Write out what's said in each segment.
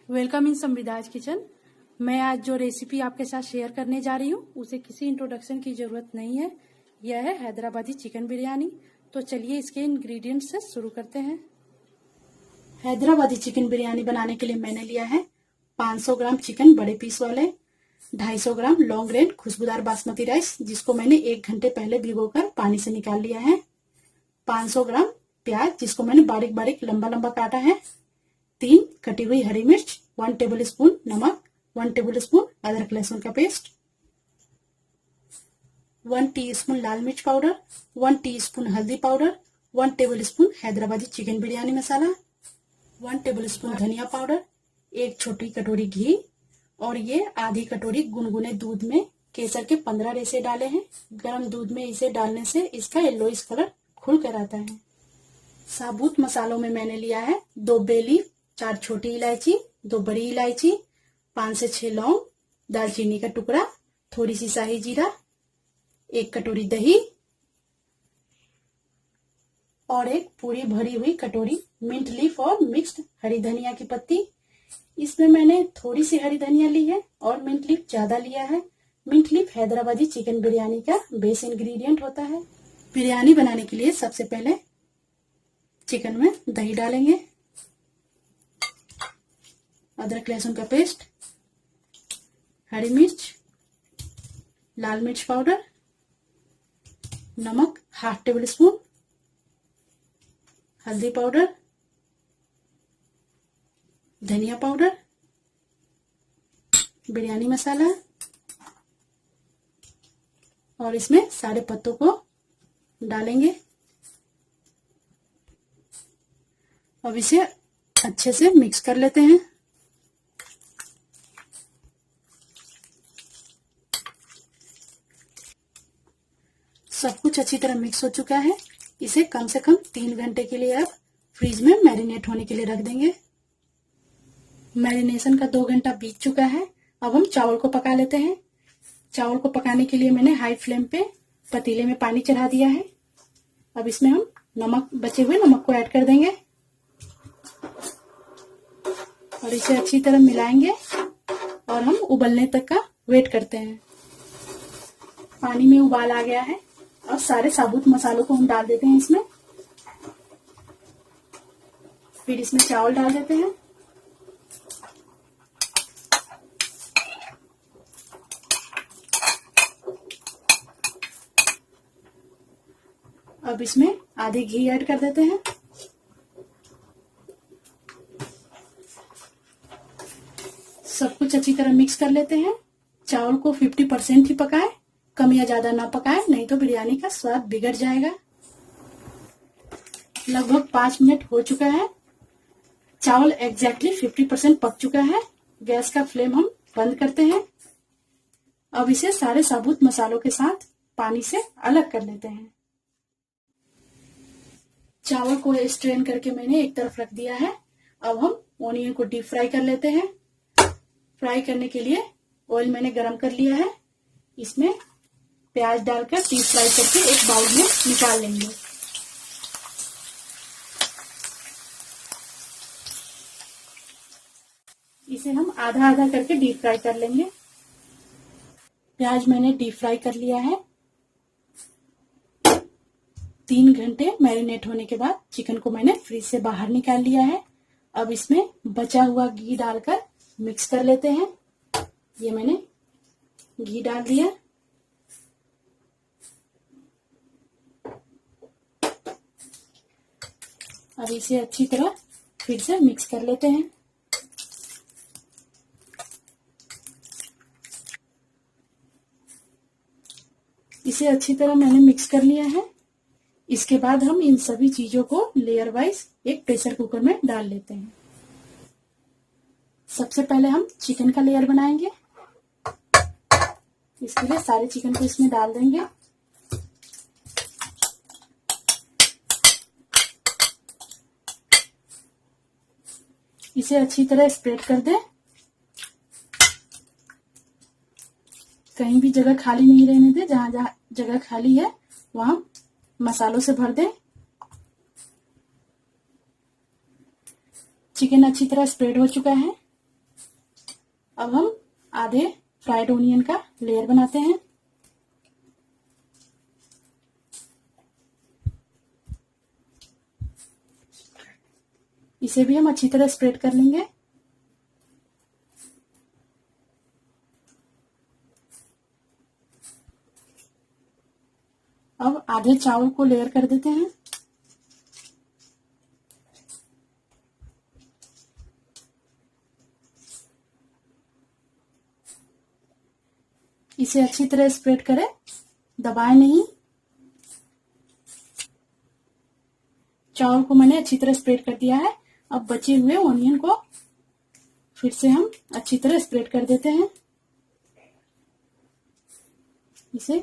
Welcome in संविदाज kitchen. मैं आज जो रेसिपी आपके साथ शेयर करने जा रही हूँ उसे किसी इंट्रोडक्शन की जरूरत नहीं है। यह है हैदराबादी चिकन बिरयानी। तो चलिए इसके इंग्रेडिएंट्स से शुरू करते हैं। हैदराबादी चिकन बिरयानी बनाने के लिए मैंने लिया है 500 ग्राम चिकन बड़े पीस वाले, 250 ग्राम लॉन्ग ग्रेन खुशबूदार बासमती राइस जिसको मैंने 1 घंटे पहले भिगोकर पानी से निकाल लिया है, 500 ग्राम प्याज जिसको मैंने बारीक बारीक लंबा लंबा काटा है, 3 कटी हुई हरी मिर्च, 1 टेबल स्पून नमक, 1 टेबल स्पून अदरक लहसुन का पेस्ट, 1 टीस्पून लाल मिर्च पाउडर, 1 टीस्पून हल्दी powder, 1 tablespoon Hyderabadi chicken biryani masala, 1 tablespoon धनिया पाउडर, 1 छोटी कटोरी घी और ये आधी कटोरी गुनगुने दूध में केसर के 15 रेशे डाले हैं। गर्म दूध में इसे डालने से इसका येलोइश कलर खुल कर आता है। साबुत मसालों में मैंने लिया है 2 बे लीफ, 4 छोटी इलायची, 2 बड़ी इलायची, 5 से 6 लौंग, दालचीनी का टुकड़ा, थोड़ी सी शाही जीरा, 1 कटोरी दही और एक पूरी भरी हुई कटोरी मिंट लीफ और मिक्स्ड हरी धनिया की पत्ती। इसमें मैंने थोड़ी सी हरी धनिया ली है और मिंट लीफ ज्यादा लिया है। Mint leaf Hyderabadi chicken biryani का बेस इंग्रेडिएंट होता है। बिरयानी बनाने के लिए सबसे पहले चिकन में दही डालेंगे, अदरक लहसुन का पेस्ट, हरी मिर्च, लाल मिर्च पाउडर, नमक 1/2 टेबल स्पून, हल्दी पाउडर, धनिया पाउडर, बिरयानी मसाला और इसमें सारे पत्तों को डालेंगे। अब इसे अच्छे से मिक्स कर लेते हैं। सब कुछ अच्छी तरह मिक्स हो चुका है। इसे कम से कम 3 घंटे के लिए अब फ्रीज में मैरिनेट होने के लिए रख देंगे। मैरिनेशन का 2 घंटा बीत चुका है। अब हम चावल को पका लेते हैं। चावल को पकाने के लिए मैंने हाई फ्लेम पे पतीले में पानी चढ़ा दिया है। अब इसमें हम बचे हुए नमक को ऐड कर देंगे और इसे अच्छी तरह मिलाएंगे और हम उबलने तक का वेट करते हैं। पानी में उबाल आ गया है और सारे साबुत मसालों को हम डाल देते हैं इसमें। फिर इसमें चावल डाल देते हैं। अब इसमें आधी घी ऐड कर देते हैं। सब कुछ अच्छी तरह मिक्स कर लेते हैं। चावल को 50% ही पकाएं, कम या ज्यादा ना पकाएं, नहीं तो बिरयानी का स्वाद बिगड़ जाएगा। लगभग 5 मिनट हो चुका है। चावल एग्जैक्टली 50% पक चुका है। गैस का फ्लेम हम बंद करते हैं। अब इसे सारे साबुत मसालों के साथ पानी से अलग कर लेते हैं। चावल को स्ट्रेन करके मैंने एक तरफ रख दिया है। अब हम ओनियन को डीप फ्राई कर लेते हैं। फ्राई करने के लिए ऑयल मैंने गरम कर लिया है। इसमें प्याज डालकर डीप फ्राई करके एक बाउल में निकाल लेंगे। इसे हम आधा आधा करके डीप फ्राई कर लेंगे। प्याज मैंने डीप फ्राई कर लिया है। 3 घंटे मैरिनेट होने के बाद चिकन को मैंने फ्रीज से बाहर निकाल लिया है। अब इसमें बचा हुआ घी डालकर मिक्स कर लेते हैं। ये मैंने घी डाल दिया। अब इसे अच्छी तरह फिर से मिक्स कर लेते हैं। इसे अच्छी तरह मैंने मिक्स कर लिया है। इसके बाद हम इन सभी चीजों को लेयर वाइज एक प्रेशर कुकर में डाल लेते हैं। सबसे पहले हम चिकन का लेयर बनाएंगे। इसके लिए सारे चिकन को इसमें डाल देंगे। इसे अच्छी तरह स्प्रेड कर दें। कहीं भी जगह खाली नहीं रहने दें। जहां जहां जगह खाली है वहां मसालों से भर दें। चिकन अच्छी तरह स्प्रेड हो चुका है। अब हम आधे फ्राइड ओनियन का लेयर बनाते हैं। इसे भी हम अच्छी तरह स्प्रेड कर लेंगे। अब आधे चावल को लेयर कर देते हैं। इसे अच्छी तरह स्प्रेड करें, दबाएं नहीं। चावल को मैंने अच्छी तरह स्प्रेड कर दिया है। अब बचे हुए ओनियन को फिर से हम अच्छी तरह स्प्रेड कर देते हैं। इसे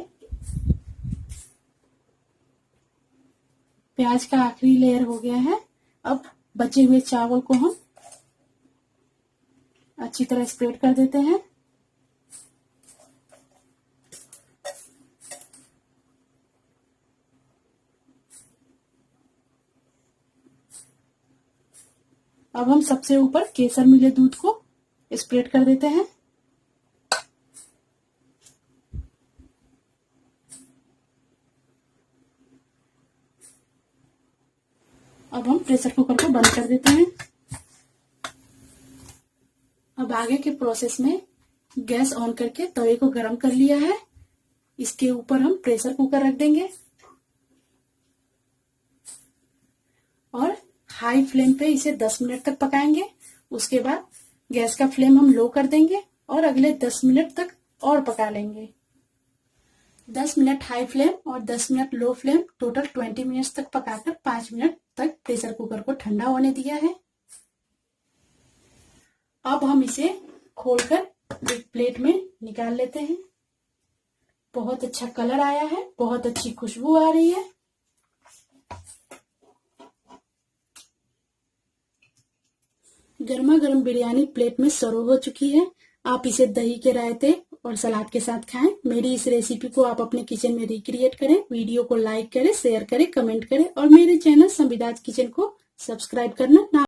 प्याज का आखिरी लेयर हो गया है। अब बचे हुए चावल को हम अच्छी तरह स्प्रेड कर देते हैं। अब हम सबसे ऊपर केसर मिले दूध को स्प्रेड कर देते हैं। अब हम प्रेशर कुकर को बंद कर देते हैं। अब आगे के प्रोसेस में गैस ऑन करके तवे को गरम कर लिया है। इसके ऊपर हम प्रेशर कुकर रख देंगे और हाई फ्लेम पे इसे 10 मिनट तक पकाएंगे। उसके बाद गैस का फ्लेम हम लो कर देंगे और अगले 10 मिनट तक और पका लेंगे। 10 मिनट हाई फ्लेम और 10 minute low flame, total 20 minutes तक पकाकर 5 मिनट तक प्रेशर कुकर को ठंडा होने दिया है। अब हम इसे खोलकर एक प्लेट में निकाल लेते हैं। बहुत अच्छा कलर आया है, बहुत अच्छी खुशबू आ रही है। गर्मा गर्म बिरयानी प्लेट में सर्व हो चुकी है। आप इसे दही के रायते और सलाद के साथ खाएं। मेरी इस रेसिपी को आप अपने किचन में रिक्रिएट करें। वीडियो को लाइक करें, शेयर करें, कमेंट करें और मेरे चैनल संविदाज किचन को सब्सक्राइब करना ना